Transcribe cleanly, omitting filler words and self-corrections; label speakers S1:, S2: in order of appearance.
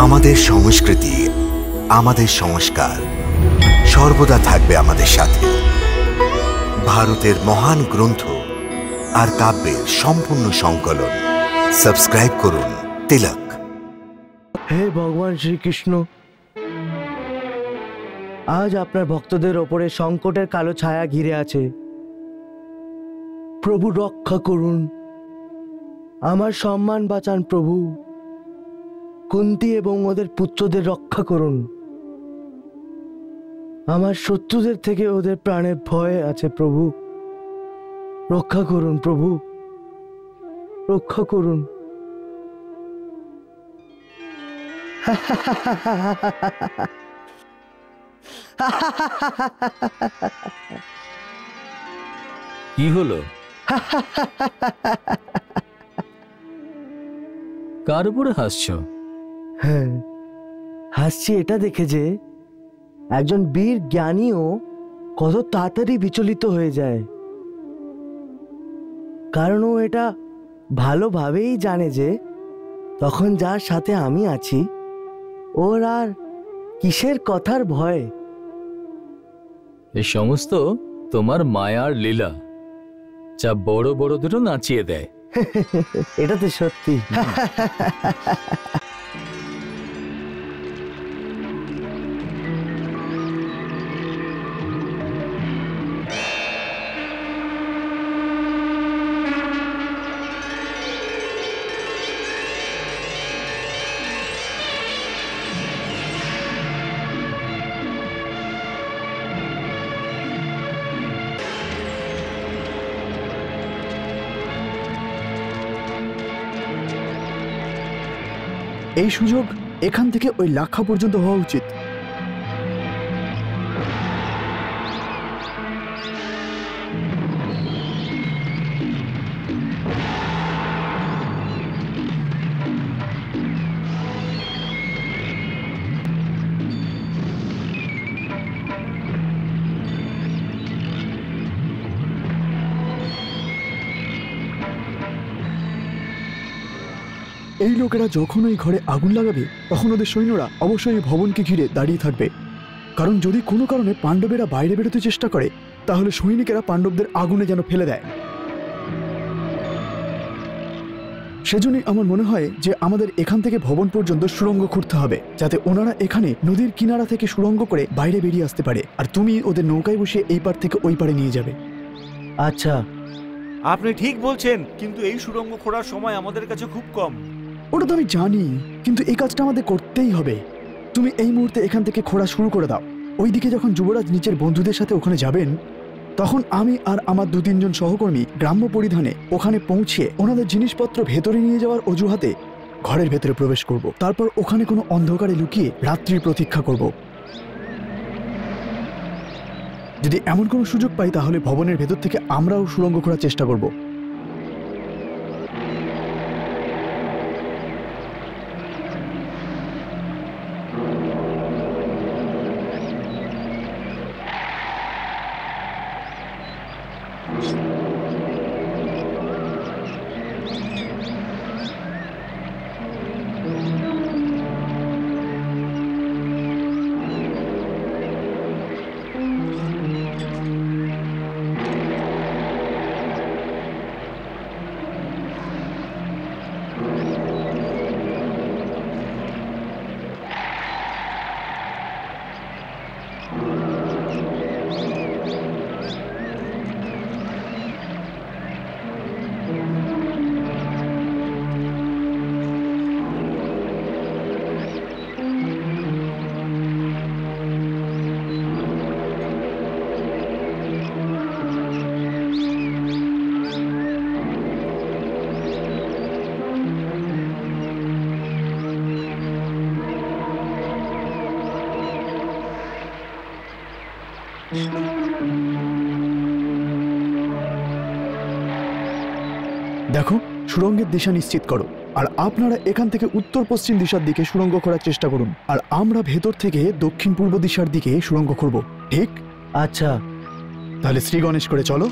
S1: আমাদের সংস্কৃতি, আমাদের সংস্কার সর্বদা থাকবে আমাদের সাথে। ভারতের মহান গ্রন্থ আর কাব্যের সম্পূর্ণ সংকলন। সাবস্ক্রাইব করুন তিলক।
S2: হে ভগবান শ্রীকৃষ্ণ, আজ আপনার ভক্তদের ওপরে সংকটের কালো ছায়া ঘিরে আছে। প্রভু রক্ষা করুন, আমার সম্মান বাঁচান প্রভু। কুন্তী এবং ওদের পুত্রদের রক্ষা করুন। আমার শত্রুদের থেকে ওদের প্রাণের ভয় আছে প্রভু। রক্ষা করুন প্রভু, রক্ষা করুন।
S3: কি হলো? কার উপরে হাসছো?
S2: হ্যাঁ, হাসছি এটা দেখে যে একজন বীর জ্ঞানীও কত তাড়াতাড়ি বিচলিত হয়ে যায়, কারণ ও এটা ভালোভাবেই জানে যে তখন যার সাথে আমি আছি ওর আর কিসের কথার ভয়।
S3: এই সমস্ত তোমার মায়ার লীলা, যা বড় বড়দেরও নাচিয়ে দেয়।
S2: এটা তো সত্যি।
S4: এই সুযোগ এখান থেকে ওই লাক্ষা পর্যন্ত হওয়া উচিত। এই লোকেরা যখন ওই ঘরে আগুন লাগাবে তখন ওদের সৈন্যরা অবশ্যই এই ভবনকে ঘিরে দাঁড়িয়ে থাকবে, কারণ যদি কোনো কারণে পাণ্ডবেরা বাইরে বেরোতে চেষ্টা করে তাহলে সৈনিকেরা পাণ্ডবদের আগুনে যেন ফেলে দেয়। সেজন্যই আমার মনে হয় যে আমাদের এখান থেকে ভবন পর্যন্ত সুড়ঙ্গ খুঁড়তে হবে, যাতে ওনারা এখানে নদীর কিনারা থেকে সুড়ঙ্গ করে বাইরে বেরিয়ে আসতে পারে, আর তুমি ওদের নৌকায় বসিয়ে এই পার থেকে ওই পারে নিয়ে যাবে।
S2: আচ্ছা,
S5: আপনি ঠিক বলছেন, কিন্তু এই সুড়ঙ্গ খোঁড়ার সময় আমাদের কাছে খুব কম।
S4: ওটা তো আমি জানি, কিন্তু এই কাজটা আমাদের করতেই হবে। তুমি এই মুহূর্তে এখান থেকে খোঁড়া শুরু করে দাও। ওইদিকে যখন যুবরাজ নিচের বন্ধুদের সাথে ওখানে যাবেন তখন আমি আর আমার 2-3 জন সহকর্মী গ্রাম্য পরিধানে ওখানে পৌঁছে ওনাদের জিনিসপত্র ভেতরে নিয়ে যাওয়ার অজুহাতে ঘরের ভেতরে প্রবেশ করব। তারপর ওখানে কোনো অন্ধকারে লুকিয়ে রাত্রির প্রতীক্ষা করব। যদি এমন কোনো সুযোগ পাই তাহলে ভবনের ভেতর থেকে আমরাও সুড়ঙ্গ খোঁড়ার চেষ্টা করব। দেখো, সুড়ঙ্গের দিশা নিশ্চিত করো, আর আপনারা এখান থেকে উত্তর পশ্চিম দিশার দিকে সুড়ঙ্গ করার চেষ্টা করুন, আর আমরা ভেতর থেকে দক্ষিণ পূর্ব দিশার দিকে সুড়ঙ্গ করব। ঠিক?
S2: আচ্ছা,
S4: তাহলে শ্রী গণেশ করে চলো।